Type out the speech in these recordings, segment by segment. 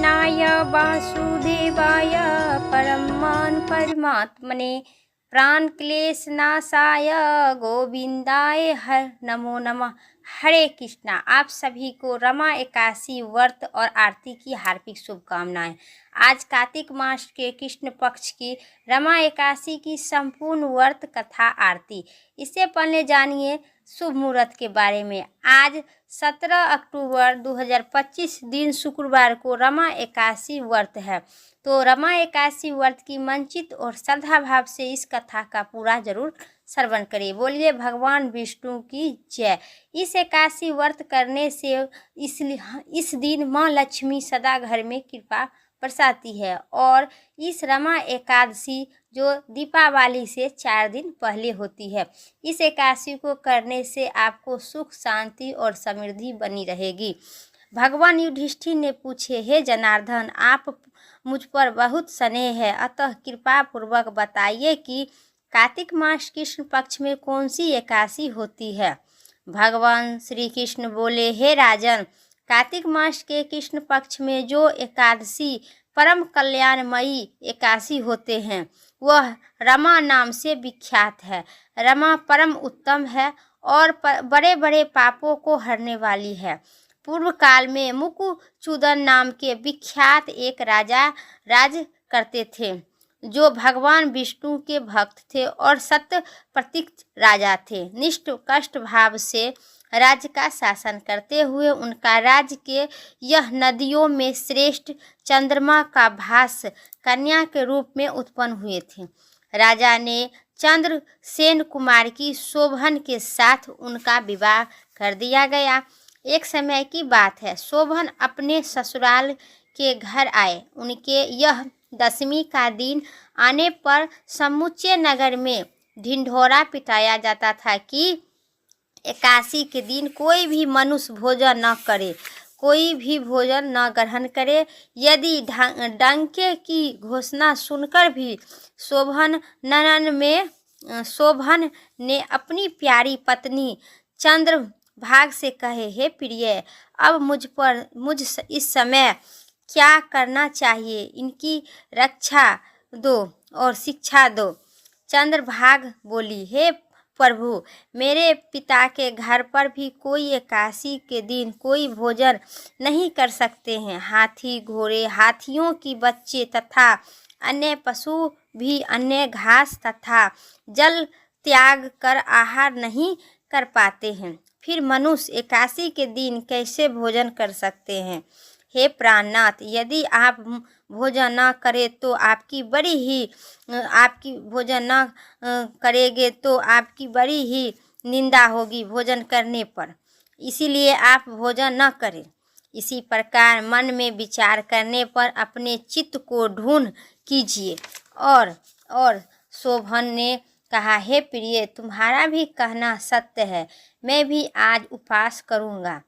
कृष्णाय वासुदेवाय परमान परमात्मने प्राणक्लेशनाशाय गोविंदाय हर नमो नमः। हरे कृष्णा। आप सभी को रमा एकादशी व्रत और आरती की हार्दिक शुभकामनाएं। आज कार्तिक मास के कृष्ण पक्ष की रमा एकादशी की संपूर्ण व्रत कथा आरती। इससे पहले जानिए शुभ मुहूर्त के बारे में। आज 17 अक्टूबर 2025 दिन शुक्रवार को रमा एकादशी व्रत है। तो रमा एकादशी व्रत की मंचित और श्रद्धा भाव से इस कथा का पूरा जरूर श्रवण करें। बोलिए भगवान विष्णु की जय। इस एकादशी व्रत करने से इस दिन माँ लक्ष्मी सदा घर में कृपा बरसाती है। और इस रमा एकादशी जो दीपावली से 4 दिन पहले होती है, इस एकादशी को करने से आपको सुख शांति और समृद्धि बनी रहेगी। भगवान युधिष्ठिर ने पूछे, हे जनार्दन, आप मुझ पर बहुत स्नेह है, अतः कृपा पूर्वक बताइए कि कार्तिक मास कृष्ण पक्ष में कौन सी एकादशी होती है। भगवान श्री कृष्ण बोले, हे राजन, कार्तिक मास के कृष्ण पक्ष में जो एकादशी परम कल्याणमयी एकादशी होते हैं वह रमा नाम से विख्यात है। रमा परम उत्तम है और बड़े बड़े पापों को हरने वाली है। पूर्व काल में मुकुचुदन नाम के विख्यात एक राजा राज करते थे, जो भगवान विष्णु के भक्त थे और सत्य प्रतीक राजा थे। निष्ठ कष्ट भाव से राज्य का शासन करते हुए उनका राज्य के यह नदियों में श्रेष्ठ चंद्रमा का भास कन्या के रूप में उत्पन्न हुए थे। राजा ने चंद्रसेन कुमार की शोभन के साथ उनका विवाह कर दिया गया। एक समय की बात है, शोभन अपने ससुराल के घर आए। उनके यह दशमी का दिन आने पर समूचे नगर में ढिंढोरा पिटाया जाता था कि एकादशी के दिन कोई भी मनुष्य भोजन न करे, कोई भी भोजन न ग्रहण करे। यदि डंके की घोषणा सुनकर भी शोभन ने अपनी प्यारी पत्नी चंद्रभाग से कहे, हे प्रिय, अब मुझ इस समय क्या करना चाहिए, इनकी रक्षा दो और शिक्षा दो। चंद्रभाग बोली, हे प्रभु, मेरे पिता के घर पर भी कोई एकादशी के दिन कोई भोजन नहीं कर सकते हैं। हाथी, घोड़े, हाथियों की बच्चे तथा अन्य पशु भी अन्य घास तथा जल त्याग कर आहार नहीं कर पाते हैं। फिर मनुष्य एकादशी के दिन कैसे भोजन कर सकते हैं। हे प्राणनाथ, यदि आप भोजन न करें तो आपकी बड़ी ही निंदा होगी भोजन करने पर, इसीलिए आप भोजन न करें। इसी प्रकार मन में विचार करने पर अपने चित्त को ढूंढ कीजिए। और शोभन ने कहा, हे प्रिय, तुम्हारा भी कहना सत्य है, मैं भी आज उपवास करूँगा।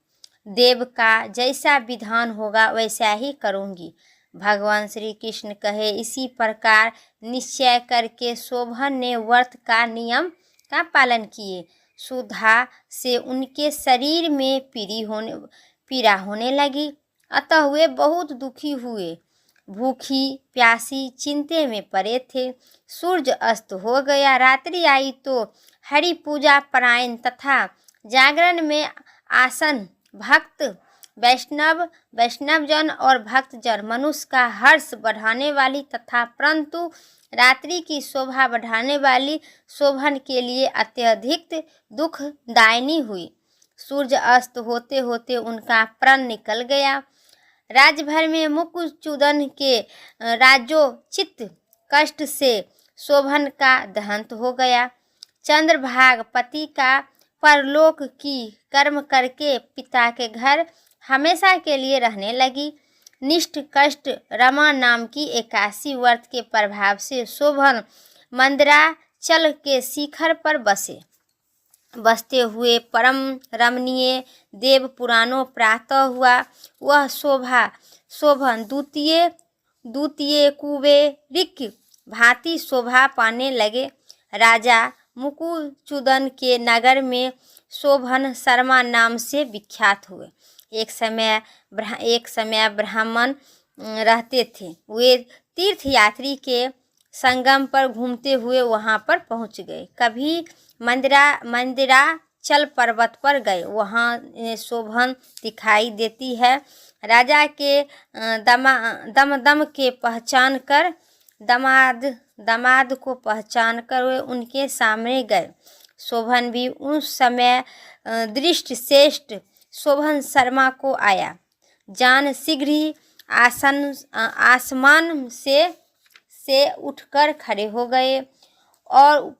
देव का जैसा विधान होगा वैसा ही करूँगी। भगवान श्री कृष्ण कहे, इसी प्रकार निश्चय करके शोभन ने व्रत का नियम का पालन किए। सुधा से उनके शरीर में पीड़ा होने लगी, अतः वे बहुत दुखी हुए। भूखी प्यासी चिंते में पड़े थे। सूर्य अस्त हो गया, रात्रि आई तो हरि पूजा परायण तथा जागरण में आसन भक्त वैष्णवजन और भक्तजन मनुष्य का हर्ष बढ़ाने वाली तथा परंतु रात्रि की शोभा बढ़ाने वाली शोभन के लिए अत्यधिक दुखदायिनी हुई। सूर्य अस्त होते होते उनका प्राण निकल गया। राजभर में मुकुचुदन के राजोचित कष्ट से शोभन का देहांत हो गया। चंद्रभाग पति का परलोक की कर्म करके पिता के घर हमेशा के लिए रहने लगी। निष्ठ कष्ट रमा नाम की एकादशी व्रत के प्रभाव से शोभन मंदराचल के शिखर पर बसते हुए परम रमणीय देव पुराणों प्रातः हुआ। वह शोभन द्वितीय कुबेरिक भांति शोभा पाने लगे। राजा मुकुचुदन के नगर में शोभन शर्मा नाम से विख्यात हुए। एक समय ब्राह्मण रहते थे। वे तीर्थ यात्री के संगम पर घूमते हुए वहाँ पर पहुँच गए। कभी मंदिराचल पर्वत पर गए, वहाँ शोभन दिखाई देती है। राजा के दमदम के पहचान कर दामाद को पहचान कर वे उनके सामने गए। शोभन भी उस समय दृष्टि श्रेष्ठ शोभन शर्मा को आया जान शीघ्र ही आसमान से उठकर खड़े हो गए और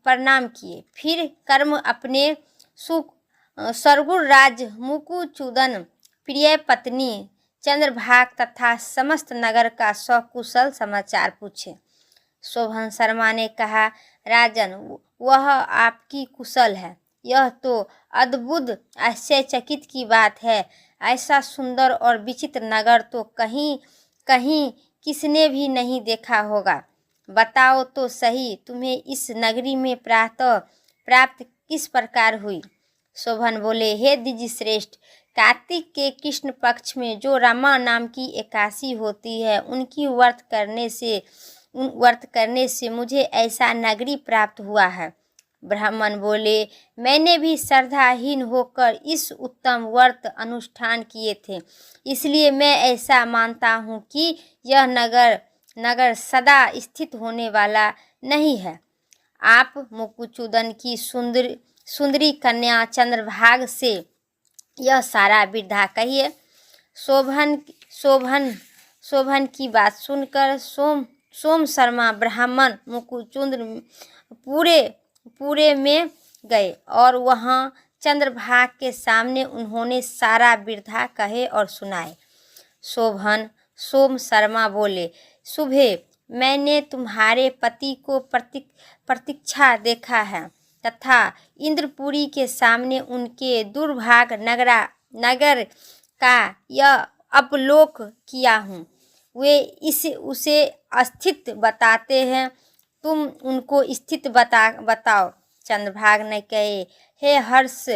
प्रणाम किए। फिर कर्म अपने सरगुण राज मुकुचूदन प्रिय पत्नी चंद्रभाग तथा समस्त नगर का सकुशल समाचार पूछे। शोभन शर्मा ने कहा, राजन, वह आपकी कुशल है। यह तो अद्भुत आश्चर्यचकित की बात है। ऐसा सुंदर और विचित्र नगर तो कहीं किसने भी नहीं देखा होगा। बताओ तो सही, तुम्हें इस नगरी में प्राप्त किस प्रकार हुई। शोभन बोले, हे द्विज श्रेष्ठ, कार्तिक के कृष्ण पक्ष में जो रमा नाम की एकादशी होती है, उनकी व्रत करने से मुझे ऐसा नगरी प्राप्त हुआ है। ब्राह्मण बोले, मैंने भी श्रद्धाहीन होकर इस उत्तम व्रत अनुष्ठान किए थे, इसलिए मैं ऐसा मानता हूँ कि यह नगर सदा स्थित होने वाला नहीं है। आप मुकुचूदन की सुंदरी कन्या चंद्रभाग से यह सारा विधा कहिए। शोभन की बात सुनकर सोम शर्मा ब्राह्मण मुकुचुंद पूरे में गए और वहाँ चंद्रभाग के सामने उन्होंने सारा विधा कहे और सुनाए। सोम शर्मा बोले, सुबह मैंने तुम्हारे पति को प्रतीक्षा देखा है तथा इंद्रपुरी के सामने उनके दुर्भाग नगर का यह अवलोक किया हूँ। वे उसे अस्थित बताते हैं, तुम उनको स्थित बताओ। चंद्रभाग ने कहे, हे हर्ष,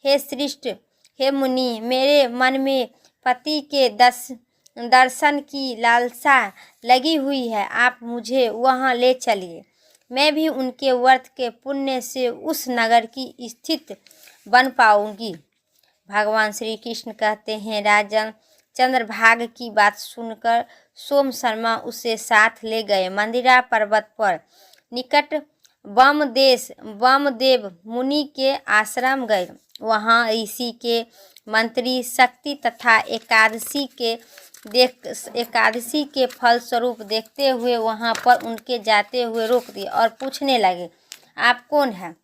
हे श्रेष्ठ, हे मुनि, मेरे मन में पति के दर्शन की लालसा लगी हुई है। आप मुझे वहाँ ले चलिए। मैं भी उनके व्रत के पुण्य से उस नगर की स्थित बन पाऊंगी। भगवान श्री कृष्ण कहते हैं, राजन, चंद्रभाग की बात सुनकर सोम शर्मा उसे साथ ले गए। मंदिरा पर्वत पर निकट वामदेव मुनि के आश्रम गए। वहाँ ऋषि के मंत्री शक्ति तथा एकादशी के फल स्वरूप देखते हुए वहाँ पर उनके जाते हुए रोक दिए और पूछने लगे, आप कौन हैं।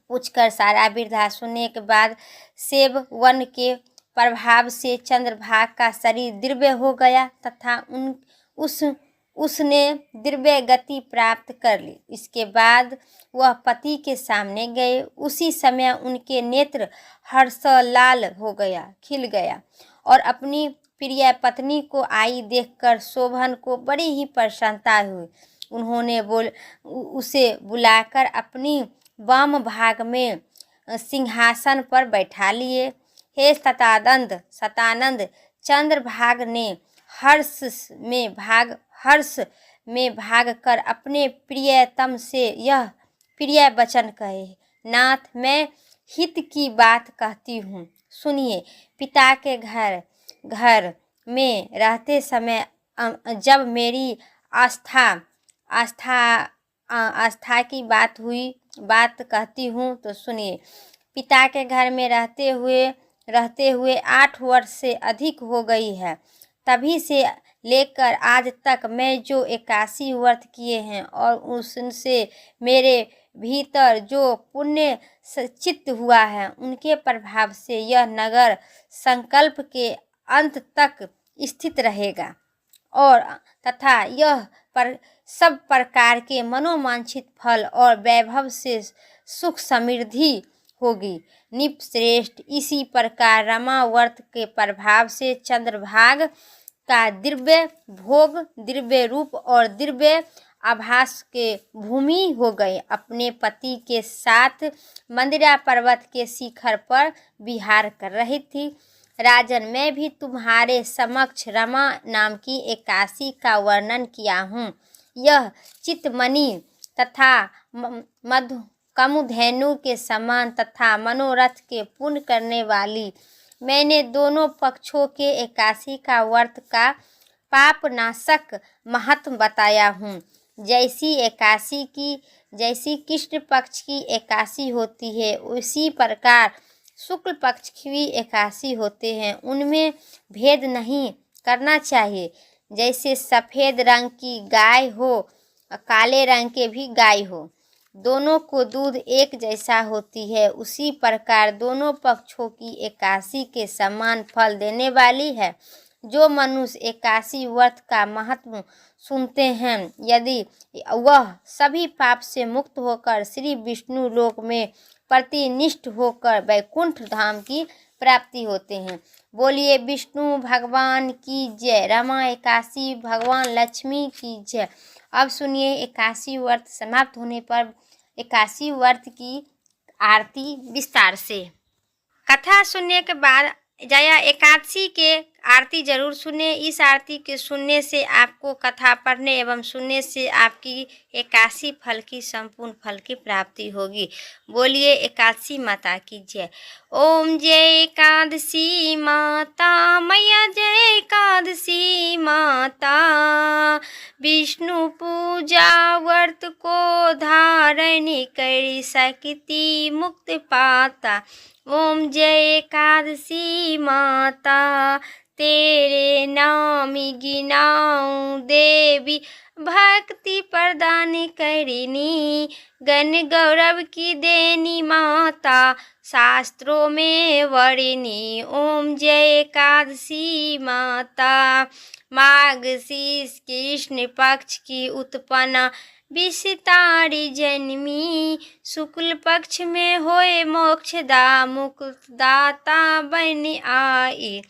पूछकर सारा विधा सुनने के बाद सेब वन के प्रभाव से चंद्रभाग का शरीर दिव्य हो गया तथा उसने दिव्य गति प्राप्त कर ली। इसके बाद वह पति के सामने गए। उसी समय उनके नेत्र हर्षलाल खिल गया और अपनी प्रिय पत्नी को आई देखकर शोभन को बड़ी ही प्रसन्नता हुई। उन्होंने उसे बुलाकर अपनी वाम भाग में सिंहासन पर बैठा लिए। हे सतानंद, चंद्रभाग ने हर्ष में भाग कर अपने प्रियतम से यह प्रिय वचन कहे, नाथ, मैं हित की बात कहती हूँ, सुनिए। पिता के घर में रहते समय जब मेरी आस्था की बात कहती हूँ तो सुनिए। पिता के घर में रहते हुए 8 वर्ष से अधिक हो गई है। तभी से लेकर आज तक मैं जो 81 व्रत किए हैं और उनसे मेरे भीतर जो पुण्य चित्त हुआ है, उनके प्रभाव से यह नगर संकल्प के अंत तक स्थित रहेगा और तथा यह सब प्रकार के मनोवांछित फल और वैभव से सुख समृद्धि होगी। निपश्रेष्ठ, इसी प्रकार रमा व्रत के प्रभाव से चंद्रभाग का दिव्य भोग, दिव्य रूप और दिव्य आभास के भूमि हो गए। अपने पति के साथ मंदिरा पर्वत के शिखर पर विहार कर रही थी। राजन, मैं भी तुम्हारे समक्ष रमा नाम की एकादशी का वर्णन किया हूँ। यह चितमणि तथा मधु कामधेनु के समान तथा मनोरथ के पूर्ण करने वाली। मैंने दोनों पक्षों के एकादशी का व्रत का पापनाशक महत्व बताया हूँ। जैसी कृष्ण पक्ष की एकादशी होती है, उसी प्रकार शुक्ल पक्ष की भी एकादशी होते हैं। उनमें भेद नहीं करना चाहिए। जैसे सफ़ेद रंग की गाय हो, काले रंग के भी गाय हो, दोनों को दूध एक जैसा होती है, उसी प्रकार दोनों पक्षों की एकादशी के समान फल देने वाली है। जो मनुष्य एकादशी व्रत का महत्व सुनते हैं, यदि वह सभी पाप से मुक्त होकर श्री विष्णु लोक में प्रतिनिष्ठ होकर वैकुंठ धाम की प्राप्ति होते हैं। बोलिए विष्णु भगवान की जय। रमा एकादशी भगवान लक्ष्मी की जय। अब सुनिए एकादशी व्रत समाप्त होने पर एकादशी व्रत की आरती विस्तार से। कथा सुनने के बाद जया एकादशी के आरती जरूर सुने। इस आरती के सुनने से आपको कथा पढ़ने एवं सुनने से आपकी एकादशी फल की संपूर्ण फल की प्राप्ति होगी। बोलिए एकादशी माता की जय। ओम जय एकादशी माता मैया, जय एकादशी माता। विष्णु पूजा व्रत को धारण कर सकती मुक्त पाता। ओम जय एकादशी माता, तेरे नाम गिनाऊं देवी, भक्ति प्रदान करिनी। गण गौरव की देनी माता, शास्त्रों में वर्णिनी। ओम जय एकादशी माता। माघ शीष कृष्ण पक्ष की उत्पन्न विषतारी जन्मी। शुक्ल पक्ष में होए मोक्षदा मुक्तदाता बन आई।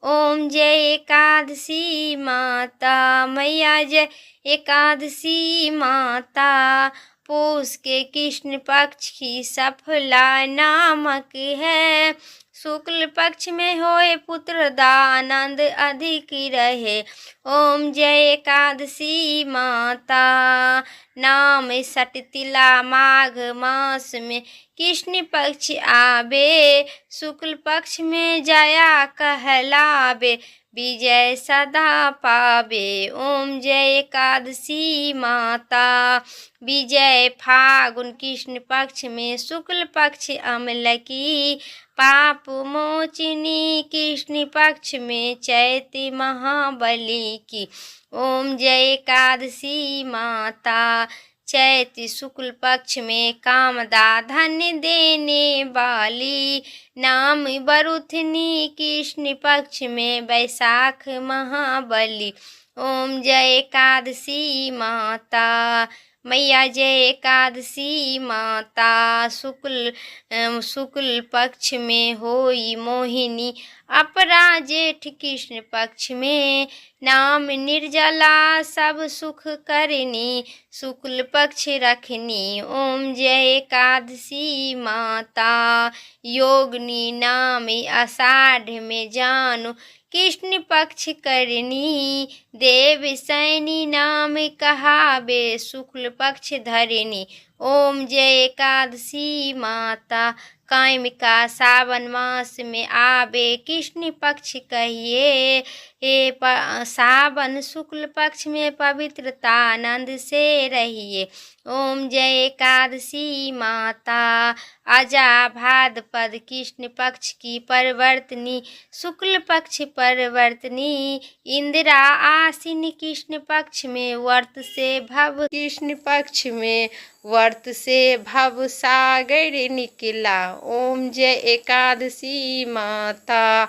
ओम जय एकादशी माता मैया, जय एकादशी माता। पूस के कृष्ण पक्ष की सफला नामक है। शुक्ल पक्ष में होए पुत्र दानंद अधिक रहे। ओम जय एकादशी माता। नाम सटतिला माघ मास में कृष्ण पक्ष आवे। शुक्ल पक्ष में जया कहलावे, विजय सदा पावे। ओम जय एकादशी माता। विजय फागुन कृष्ण पक्ष में शुक्ल पक्ष अमलकी। पाप मोचिनी कृष्ण पक्ष में चैती महाबली की। ओम जय एकादशी माता। चैती शुक्ल पक्ष में कामदा धन्य देने वाली। नाम बरुथनी कृष्ण पक्ष में वैशाख महाबली। ओम जय एकादशी माता मैया, जय एकादशी माता। शुक्ल पक्ष में होई मोहिनी, अपरा जेठ कृष्ण पक्ष में। नाम निर्जला सब सुख करनी, शुक्ल पक्ष रखनी। ओम जय एकादशी माता। योगिनी नाम आषाढ़ में जानो, कृष्ण पक्ष करनी। देव सैनी नाम कहावे, शुक्ल पक्ष धरनी। ओम जय एकादशी माता। कामिका सावन मास में आवे, कृष्ण पक्ष कहिए। सावन शुक्ल पक्ष में पवित्रता आनंद से रहिए। ओम जय एकादशी माता। अजा भाद्रपद कृष्ण पक्ष की परिवर्तनी, शुक्ल पक्ष परिवर्तनी। इंदिरा आसीन कृष्ण पक्ष में व्रत से भव, कृष्ण पक्ष में व्रत से भव सागर निकला। ओम जय एकादशी माता।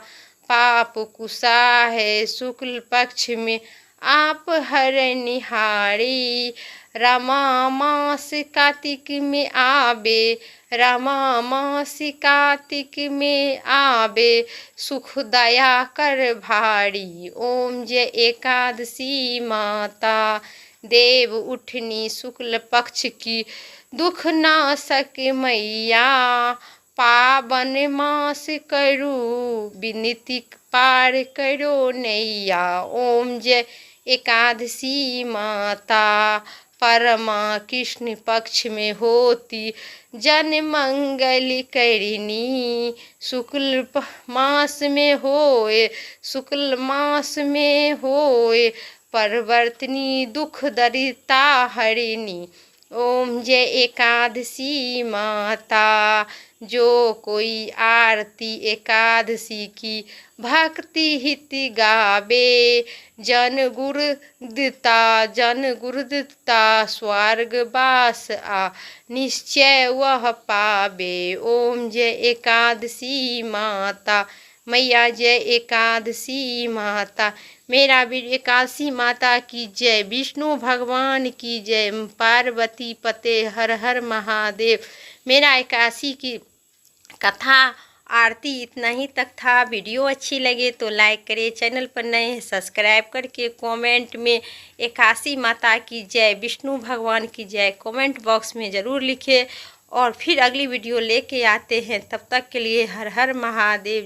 पाप कुशा है शुक्ल पक्ष में आप हरनिहारी। रमा मास कार्तिक में आवे, रमा मास कार्तिक में आवे, सुख दया कर भारी। ओम जय एकादशी माता। देव उठनी शुक्ल पक्ष की दुख नाशक मैया। पावन मास करू विनती पार करो नैया। ओम जय एकादशी माता। परमा कृष्ण पक्ष में होती जन मंगल करिनी। मास में होए शुक्ल मास में होए परवर्तनी दुख दरिता हरिणी। ओम जय एकादशी माता। जो कोई आरती एकादशी की भक्ति हित गावे जन गुरु दिता स्वर्गवास आ निश्चय वह पावे। ओम जय एकादशी माता। मैया जय एकादशी माता। मेरा भी एकादशी माता की जय। विष्णु भगवान की जय। पार्वती पते हर हर महादेव। मेरा एकादशी की कथा आरती इतना ही तक था। वीडियो अच्छी लगे तो लाइक करें, चैनल पर नए हैं सब्सक्राइब करके कमेंट में एकादशी माता की जय, विष्णु भगवान की जय कमेंट बॉक्स में ज़रूर लिखें। और फिर अगली वीडियो लेके आते हैं, तब तक के लिए हर हर महादेव।